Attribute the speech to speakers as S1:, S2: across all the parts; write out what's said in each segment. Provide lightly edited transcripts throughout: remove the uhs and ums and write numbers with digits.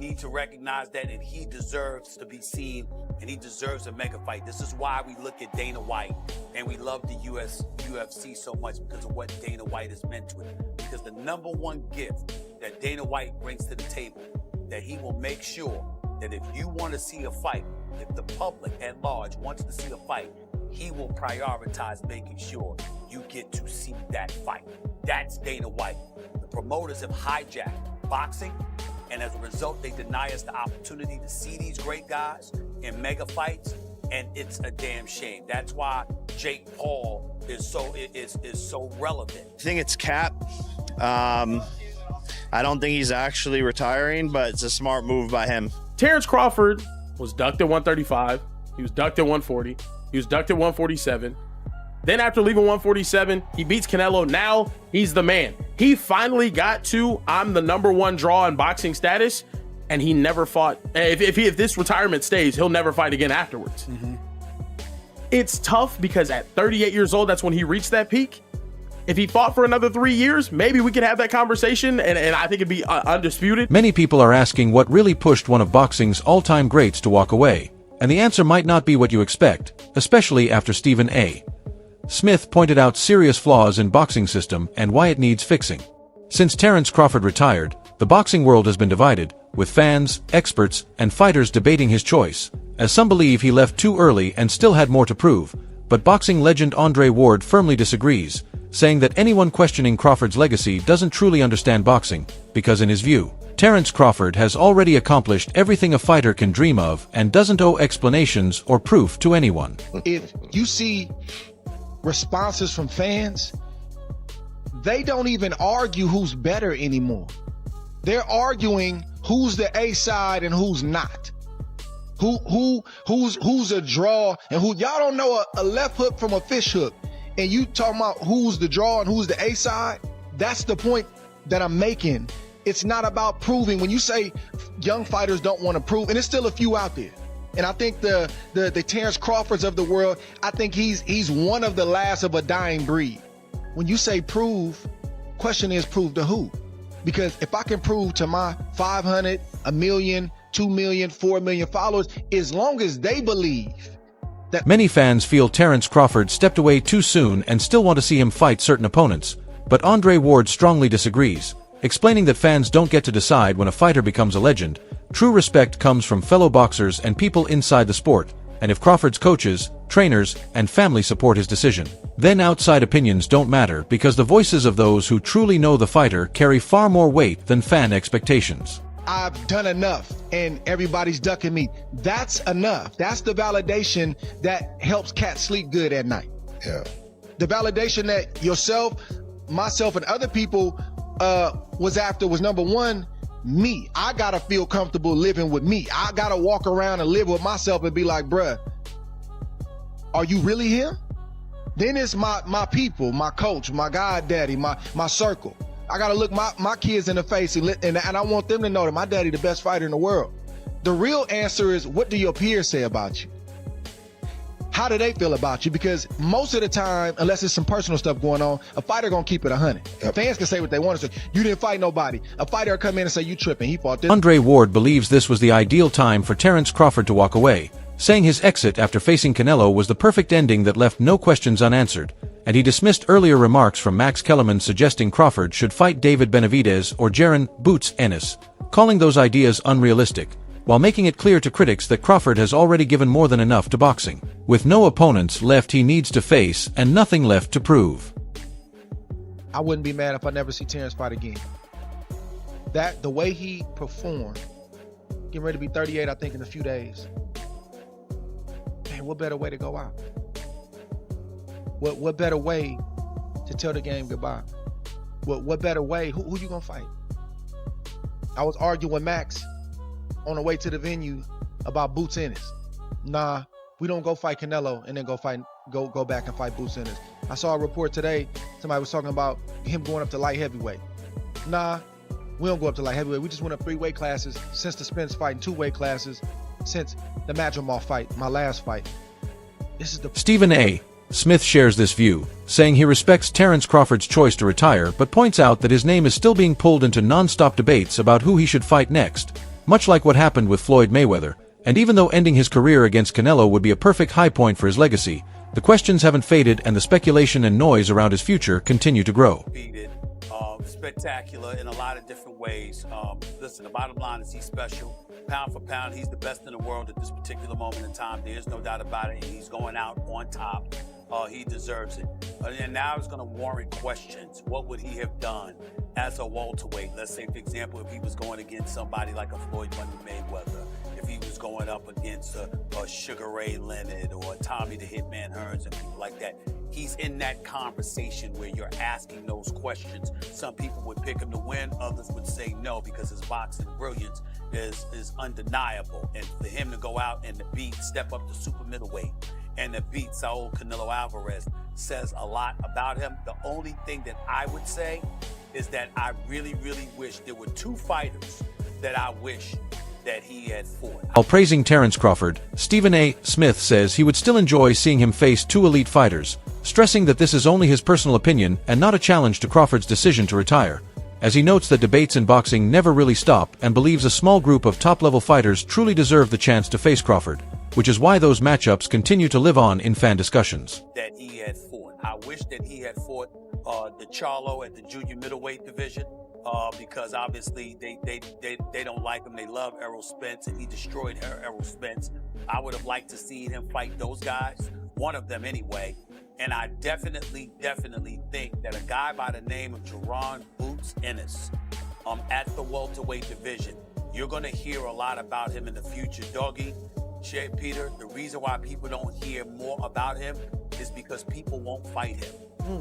S1: need to recognize that, and he deserves to be seen, and he deserves a mega fight. This is why we look at Dana White, and we love the UFC so much, because of what Dana White has meant to it. Because the number one gift that Dana White brings to the table, that he will make sure that if you want to see a fight, if the public at large wants to see a fight, he will prioritize making sure you get to see that fight. That's Dana White. The promoters have hijacked boxing, and as a result, they deny us the opportunity to see these great guys in mega fights, and it's a damn shame. That's why Jake Paul is so relevant.
S2: I think it's Cap. I don't think he's actually retiring, but it's a smart move by him.
S3: Terence Crawford was ducked at 135. He was ducked at 140. He was ducked at 147. Then after leaving 147, he beats Canelo. Now he's the man. He finally got to, I'm the number one draw in boxing status, and he never fought. If this retirement stays, he'll never fight again afterwards. It's tough because at 38 years old, that's when he reached that peak. If he fought for another 3 years, maybe we could have that conversation, and I think it'd be undisputed.
S4: Many people are asking what really pushed one of boxing's all-time greats to walk away, and the answer might not be what you expect, especially after Stephen A. Smith pointed out serious flaws in boxing system and why it needs fixing. Since Terence Crawford retired, the boxing world has been divided, with fans, experts, and fighters debating his choice, as some believe he left too early and still had more to prove, but boxing legend Andre Ward firmly disagrees, saying that anyone questioning Crawford's legacy doesn't truly understand boxing, because in his view, Terence Crawford has already accomplished everything a fighter can dream of and doesn't owe explanations or proof to anyone.
S5: If you see responses from fans, they don't even argue who's better anymore. They're arguing who's the A side and who's not. Who's a draw and who. Y'all don't know a left hook from a fish hook, and you talking about who's the draw and who's the A side. That's the point that I'm making. It's not about proving. When you say young fighters don't want to prove, and there's still a few out there, and I think the Terence Crawfords of the world, I think he's one of the last of a dying breed. When you say prove, question is prove to who? Because if I can prove to my 500, a million, 2 million, 4 million followers, as long as they believe that.
S4: Many fans feel Terence Crawford stepped away too soon and still want to see him fight certain opponents, but Andre Ward strongly disagrees, explaining that fans don't get to decide when a fighter becomes a legend. True respect comes from fellow boxers and people inside the sport, and if Crawford's coaches, trainers, and family support his decision, then outside opinions don't matter, because the voices of those who truly know the fighter carry far more weight than fan expectations.
S5: I've done enough and everybody's ducking me. That's enough. That's the validation that helps cats sleep good at night.
S6: Yeah.
S5: The validation that yourself, myself, and other people was after was, number one, me. I gotta feel comfortable living with me. I gotta walk around and live with myself and be like, bruh, are you really him? Then it's my people, my coach, my goddaddy, my circle. I gotta look my kids in the face and I want them to know that my daddy the best fighter in the world. The real answer is, what do your peers say about you? How do they feel about you? Because most of the time, unless there's some personal stuff going on, a fighter gonna keep it 100. Yep. Fans can say what they want to say. You didn't fight nobody. A fighter will come in and say, you tripping, he fought this.
S4: Andre Ward believes this was the ideal time for Terence Crawford to walk away, saying his exit after facing Canelo was the perfect ending that left no questions unanswered, and he dismissed earlier remarks from Max Kellerman suggesting Crawford should fight David Benavidez or Jaron "Boots" Ennis, calling those ideas unrealistic, while making it clear to critics that Crawford has already given more than enough to boxing. With no opponents left he needs to face and nothing left to prove.
S5: I wouldn't be mad if I never see Terence fight again. The way he performed, getting ready to be 38, I think, in a few days. Man, what better way to go out? What better way to tell the game goodbye? What better way? Who you gonna fight? I was arguing with Max on the way to the venue about Boots Ennis. Nah, we don't go fight Canelo and then go back and fight Boots Ennis. I saw a report today, somebody was talking about him going up to light heavyweight. Nah, we don't go up to light heavyweight. We just went up 3 weight classes since the Spence fight and 2 weight classes since the Madrimov fight, my last fight. This is the
S4: Stephen A. Smith shares this view, saying he respects Terence Crawford's choice to retire but points out that his name is still being pulled into non-stop debates about who he should fight next, much like what happened with Floyd Mayweather, and even though ending his career against Canelo would be a perfect high point for his legacy, the questions haven't faded and the speculation and noise around his future continue to grow.
S1: Spectacular in a lot of different ways. Listen, the bottom line is he's special. Pound for pound, he's the best in the world at this particular moment in time. There's no doubt about it. He's going out on top. He deserves it. And now it's going to warrant questions. What would he have done as a welterweight? Let's say, for example, if he was going against somebody like a Floyd Mayweather, if he was going up against a Sugar Ray Leonard or Tommy the Hitman Hearns and people like that. He's in that conversation where you're asking those questions. Some people would pick him to win, others would say no because his boxing brilliance is undeniable. And for him to go out and to step up to super middleweight and to beat Saul Canelo Alvarez says a lot about him. The only thing that I would say is that I really, really wish there were two fighters that I wish that he had fought.
S4: While praising Terence Crawford, Stephen A. Smith says he would still enjoy seeing him face two elite fighters, stressing that this is only his personal opinion and not a challenge to Crawford's decision to retire, as he notes that debates in boxing never really stop and believes a small group of top-level fighters truly deserve the chance to face Crawford, which is why those matchups continue to live on in fan discussions.
S1: That he had fought. I wish that he had fought the Charlo at the junior middleweight division. Because obviously they don't like him. They love Errol Spence, and he destroyed Errol Spence. I would have liked to see him fight those guys, one of them anyway. And I definitely think that a guy by the name of Jerron Boots Ennis at the welterweight division, you're going to hear a lot about him in the future. Doggy, Peter, the reason why people don't hear more about him is because people won't fight him.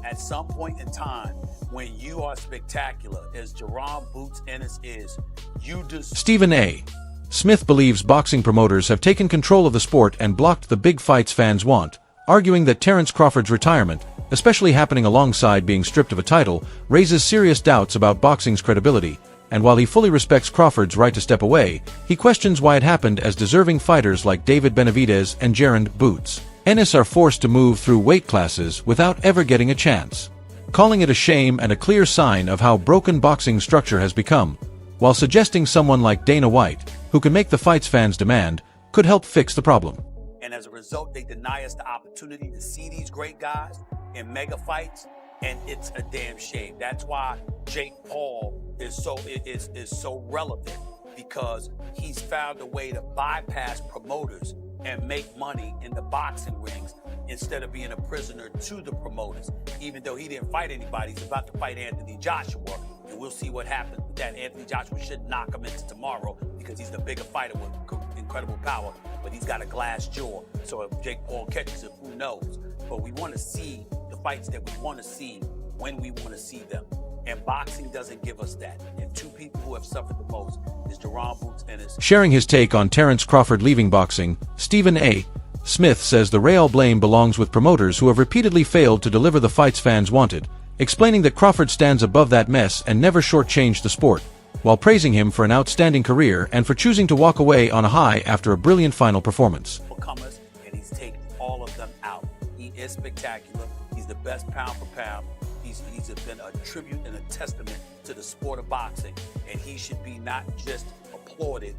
S1: At some point in time, when you are spectacular, as Jerron Boots Ennis is, you just...
S4: Stephen A. Smith believes boxing promoters have taken control of the sport and blocked the big fights fans want, arguing that Terence Crawford's retirement, especially happening alongside being stripped of a title, raises serious doubts about boxing's credibility, and while he fully respects Crawford's right to step away, he questions why it happened as deserving fighters like David Benavidez and Jaron Boots Ennis are forced to move through weight classes without ever getting a chance, calling it a shame and a clear sign of how broken boxing structure has become, while suggesting someone like Dana White, who can make the fights fans demand, could help fix the problem.
S1: And as a result, they deny us the opportunity to see these great guys in mega fights, and it's a damn shame. That's why Jake Paul is so relevant, because he's found a way to bypass promoters and make money in the boxing rings instead of being a prisoner to the promoters. Even though he didn't fight anybody, he's about to fight Anthony Joshua, and we'll see what happens with that. Anthony Joshua should knock him into tomorrow because he's the bigger fighter with incredible power, but he's got a glass jaw. So if Jake Paul catches him, who knows? But we want to see the fights that we want to see when we want to see them. And boxing doesn't give us that. And two people who have suffered the most is Jerron Boots Ennis.
S4: Sharing his take on Terence Crawford leaving boxing, Stephen A. Smith says the real blame belongs with promoters who have repeatedly failed to deliver the fights fans wanted, explaining that Crawford stands above that mess and never shortchanged the sport, while praising him for an outstanding career and for choosing to walk away on a high after a brilliant final performance.
S1: And he's taken all of them out. He is spectacular. He's the best pound for pound. He's been a tribute and a testament to the sport of boxing, and he should be not just applauded,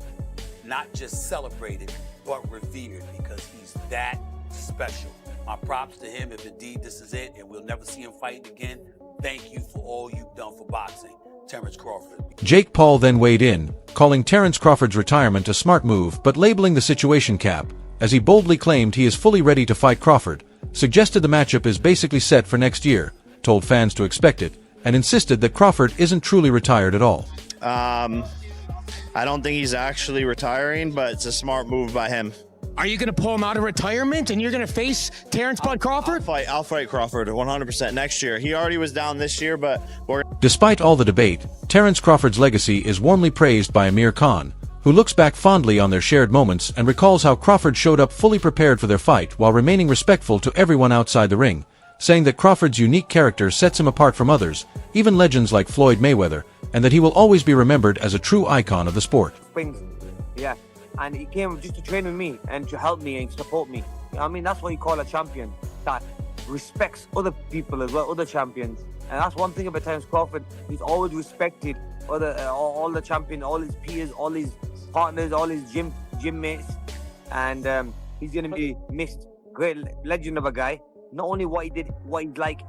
S1: not just celebrated, but revered, because he's that special. My props to him if indeed this is it and we'll never see him fight again. Thank you for all you've done for boxing, Terence Crawford.
S4: Jake Paul then weighed in, calling Terence Crawford's retirement a smart move but labeling the situation cap, as he boldly claimed he is fully ready to fight Crawford, suggested the matchup is basically set for next year, told fans to expect it, and insisted that Crawford isn't truly retired at all.
S2: I don't think he's actually retiring, but it's a smart move by him.
S6: Are you going to pull him out of retirement and you're going to face Terence Bud Crawford?
S2: I'll fight Crawford 100% next year. He already was down this year, but
S4: Despite all the debate, Terence Crawford's legacy is warmly praised by Amir Khan, who looks back fondly on their shared moments and recalls how Crawford showed up fully prepared for their fight while remaining respectful to everyone outside the ring, saying that Crawford's unique character sets him apart from others, even legends like Floyd Mayweather, and that he will always be remembered as a true icon of the sport.
S7: Yeah, and he came just to train with me and to help me and support me. I mean, that's what you call a champion, that respects other people as well, other champions. And that's one thing about Terence Crawford. He's always respected all the champion, all his peers, all his partners, all his gym mates, and he's gonna be missed. Great legend of a guy. Not only what he did, what he's like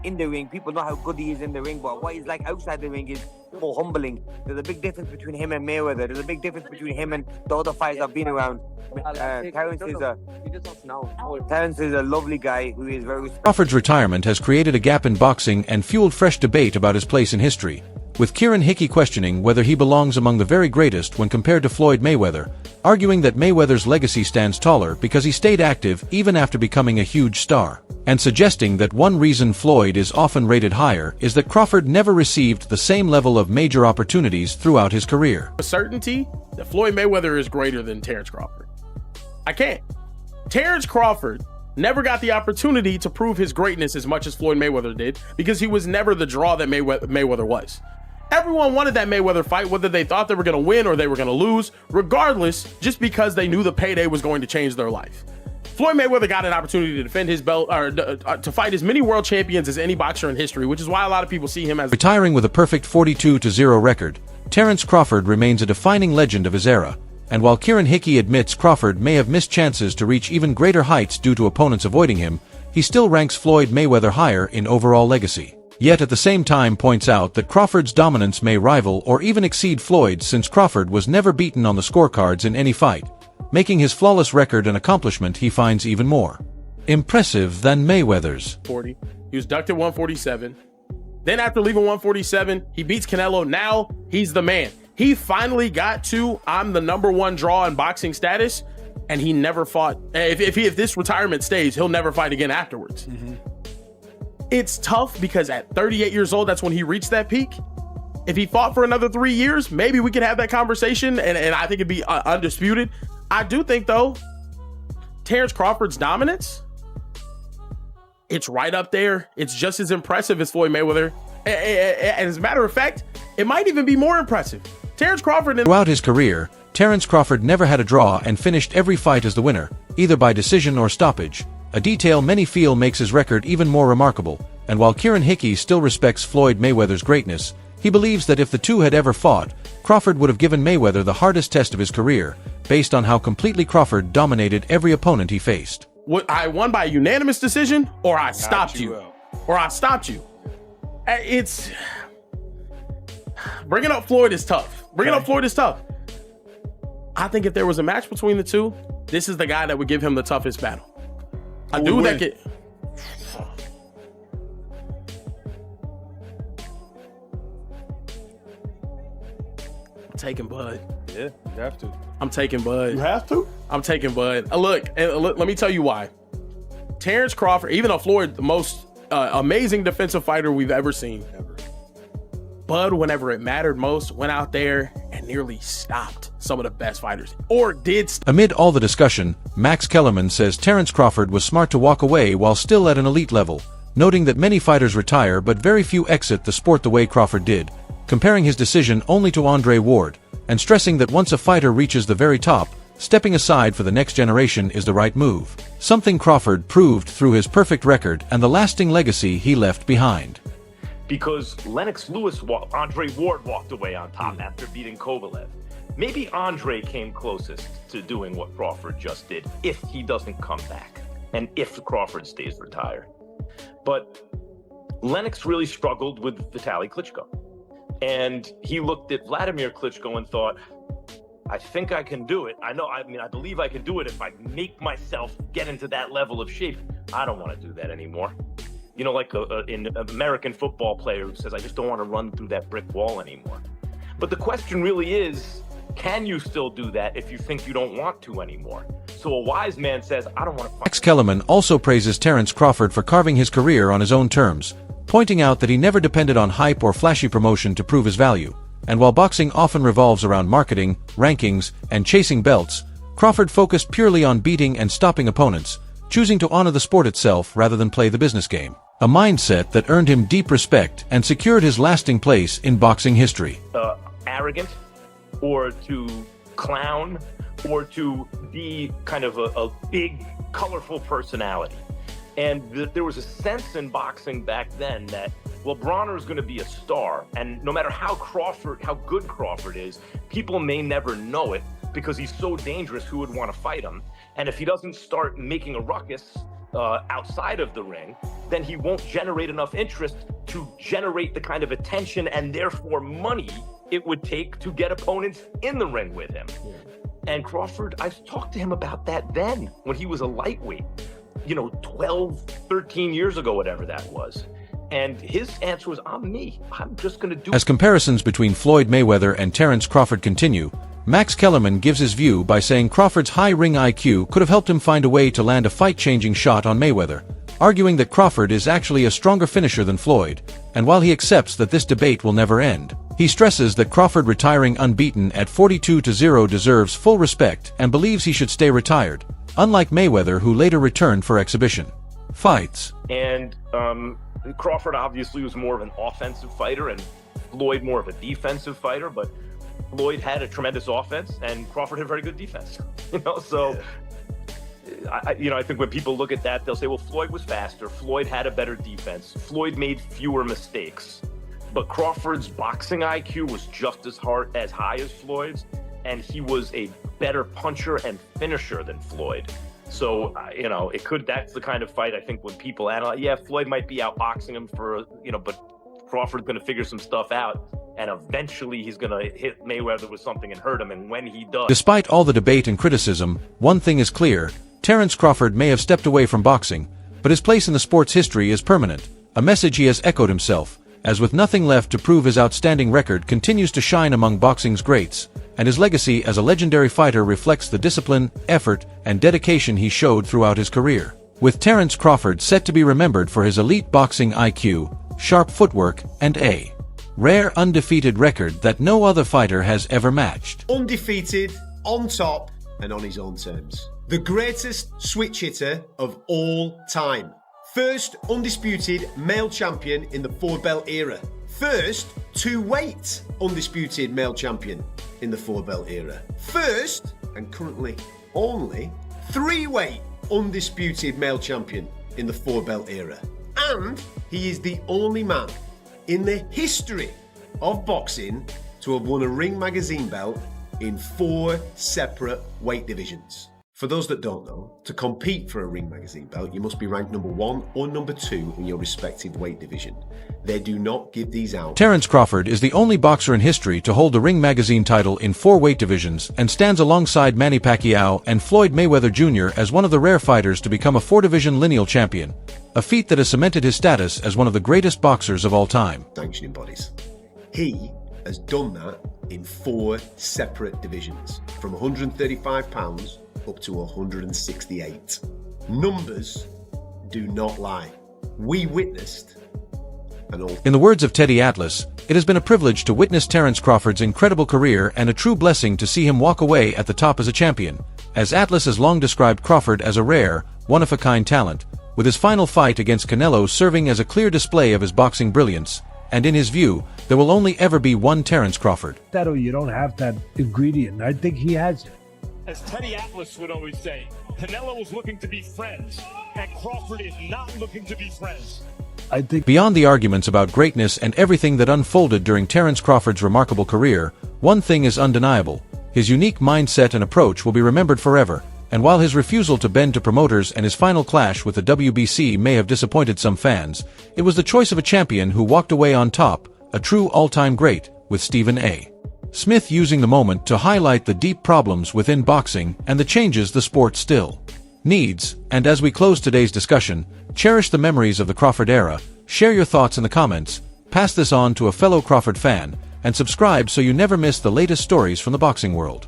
S7: in the ring. People know how good he is in the ring, but what he's like outside the ring is more humbling. There's a big difference between him and Mayweather. There's a big difference between him and the other fighters I've been around. Terence is a lovely guy who is very respectful.
S4: Crawford's retirement has created a gap in boxing and fueled fresh debate about his place in history, with Kieran Hickey questioning whether he belongs among the very greatest when compared to Floyd Mayweather, arguing that Mayweather's legacy stands taller because he stayed active even after becoming a huge star, and suggesting that one reason Floyd is often rated higher is that Crawford never received the same level of major opportunities throughout his career.
S3: A certainty that Floyd Mayweather is greater than Terence Crawford. I can't. Terence Crawford never got the opportunity to prove his greatness as much as Floyd Mayweather did because he was never the draw that Mayweather was. Everyone wanted that Mayweather fight, whether they thought they were going to win or they were going to lose, regardless, just because they knew the payday was going to change their life. Floyd Mayweather got an opportunity to defend his belt, or to fight as many world champions as any boxer in history, which is why a lot of people see him as...
S4: Retiring with a perfect 42-0 record, Terence Crawford remains a defining legend of his era, and while Kieran Hickey admits Crawford may have missed chances to reach even greater heights due to opponents avoiding him, he still ranks Floyd Mayweather higher in overall legacy. Yet at the same time points out that Crawford's dominance may rival or even exceed Floyd's, since Crawford was never beaten on the scorecards in any fight, making his flawless record an accomplishment he finds even more impressive than Mayweather's.
S3: 40. He was ducked at 147. Then after leaving 147, he beats Canelo. Now he's the man. He finally got to I'm the #1 draw in boxing status, and he never fought. If this retirement stays, he'll never fight again afterwards. Mm-hmm. It's tough because at 38 years old, that's when he reached that peak. If he fought for another 3 years, maybe we could have that conversation, and I think it'd be undisputed. I do think, though, Terence Crawford's dominance, it's right up there. It's just as impressive as Floyd Mayweather. And as a matter of fact, it might even be more impressive. Terence Crawford...
S4: Throughout his career, Terence Crawford never had a draw and finished every fight as the winner, either by decision or stoppage, a detail many feel makes his record even more remarkable. And while Kieran Hickey still respects Floyd Mayweather's greatness, he believes that if the two had ever fought, Crawford would have given Mayweather the hardest test of his career, based on how completely Crawford dominated every opponent he faced.
S3: I won by a unanimous decision, or I stopped you. Or I stopped you. It's... Bringing up Floyd is tough. I think if there was a match between the two, this is the guy that would give him the toughest battle. A dude that could... I'm taking Bud.
S8: Yeah, you have to.
S3: I'm taking Bud.
S8: You have to?
S3: I'm taking Bud. Look, let me tell you why. Terence Crawford, even though Floyd, the most amazing defensive fighter we've ever seen, Bud, whenever it mattered most, went out there and nearly stopped some of the best fighters, or did.
S4: Amid all the discussion, Max Kellerman says Terence Crawford was smart to walk away while still at an elite level, noting that many fighters retire but very few exit the sport the way Crawford did, comparing his decision only to Andre Ward, and stressing that once a fighter reaches the very top, stepping aside for the next generation is the right move, something Crawford proved through his perfect record and the lasting legacy he left behind.
S9: Because Lennox Lewis, Andre Ward walked away on top after beating Kovalev. Maybe Andre came closest to doing what Crawford just did, if he doesn't come back, and if Crawford stays retired. But Lennox really struggled with Vitaly Klitschko. And he looked at Vladimir Klitschko and thought, I think I can do it. I believe I can do it if I make myself get into that level of shape. I don't want to do that anymore. You know, like an American football player who says, I just don't want to run through that brick wall anymore. But the question really is, can you still do that if you think you don't want to anymore? So a wise man says, I don't want to...
S4: Max Kellerman also praises Terence Crawford for carving his career on his own terms, pointing out that he never depended on hype or flashy promotion to prove his value. And while boxing often revolves around marketing, rankings, and chasing belts, Crawford focused purely on beating and stopping opponents, choosing to honor the sport itself rather than play the business game. A mindset that earned him deep respect and secured his lasting place in boxing history.
S9: Arrogant, or to clown, or to be kind of a big, colorful personality. And there was a sense in boxing back then that Well, Bronner is going to be a star, and no matter how good Crawford is, people may never know it because he's so dangerous. Who would want to fight him? And if he doesn't start making a ruckus outside of the ring, then he won't generate enough interest to generate the kind of attention and therefore money it would take to get opponents in the ring with him. Yeah. And Crawford, I've talked to him about that then when he was a lightweight, 12, 13 years ago, whatever that was. And his answer was, I'm just going to do.
S4: As comparisons between Floyd Mayweather and Terence Crawford continue, Max Kellerman gives his view by saying Crawford's high ring IQ could have helped him find a way to land a fight-changing shot on Mayweather, arguing that Crawford is actually a stronger finisher than Floyd. And while he accepts that this debate will never end, he stresses that Crawford retiring unbeaten at 42-0 deserves full respect and believes he should stay retired, unlike Mayweather, who later returned for exhibition fights.
S9: And Crawford obviously was more of an offensive fighter and Floyd more of a defensive fighter, but Floyd had a tremendous offense and Crawford had a very good defense. I think when people look at that, they'll say, well, Floyd was faster, Floyd had a better defense, Floyd made fewer mistakes, but Crawford's boxing IQ was just as high as Floyd's, and he was a better puncher and finisher than Floyd. So, that's the kind of fight I think when people analyze, Floyd might be outboxing him but Crawford's going to figure some stuff out, and eventually he's going to hit Mayweather with something and hurt him, and when he does...
S4: Despite all the debate and criticism, one thing is clear: Terence Crawford may have stepped away from boxing, but his place in the sport's history is permanent, a message he has echoed himself, as with nothing left to prove his outstanding record continues to shine among boxing's greats, and his legacy as a legendary fighter reflects the discipline, effort, and dedication he showed throughout his career. With Terence Crawford set to be remembered for his elite boxing IQ, sharp footwork, and a rare undefeated record that no other fighter has ever matched.
S8: Undefeated, on top, and on his own terms. The greatest switch hitter of all time. First undisputed male champion in the four-belt era. First two-weight undisputed male champion in the four-belt era. First, and currently only, three-weight undisputed male champion in the four-belt era. And he is the only man in the history of boxing to have won a Ring magazine belt in 4 separate weight divisions. For those that don't know, to compete for a Ring magazine belt, you must be ranked number 1 or number 2 in your respective weight division. They do not give these out. Terence Crawford is the only boxer in history to hold a Ring magazine title in 4 weight divisions and stands alongside Manny Pacquiao and Floyd Mayweather Jr. as one of the rare fighters to become a 4-division lineal champion, a feat that has cemented his status as one of the greatest boxers of all time. Sanctioning bodies. He has done that in 4 separate divisions, from 135 pounds up to 168. Numbers do not lie. We witnessed an old... In the words of Teddy Atlas, it has been a privilege to witness Terence Crawford's incredible career and a true blessing to see him walk away at the top as a champion, as Atlas has long described Crawford as a rare, one-of-a-kind talent, with his final fight against Canelo serving as a clear display of his boxing brilliance. And in his view, there will only ever be one Terence Crawford.
S10: You don't have that ingredient. I think he has it.
S11: As Teddy Atlas would always say, Canelo was looking to be friends, and Crawford is not looking to be friends.
S4: I think beyond the arguments about greatness and everything that unfolded during Terence Crawford's remarkable career, one thing is undeniable: his unique mindset and approach will be remembered forever. And while his refusal to bend to promoters and his final clash with the WBC may have disappointed some fans, it was the choice of a champion who walked away on top, a true all-time great, with Stephen A. Smith using the moment to highlight the deep problems within boxing and the changes the sport still needs. And as we close today's discussion, cherish the memories of the Crawford era, share your thoughts in the comments, pass this on to a fellow Crawford fan, and subscribe so you never miss the latest stories from the boxing world.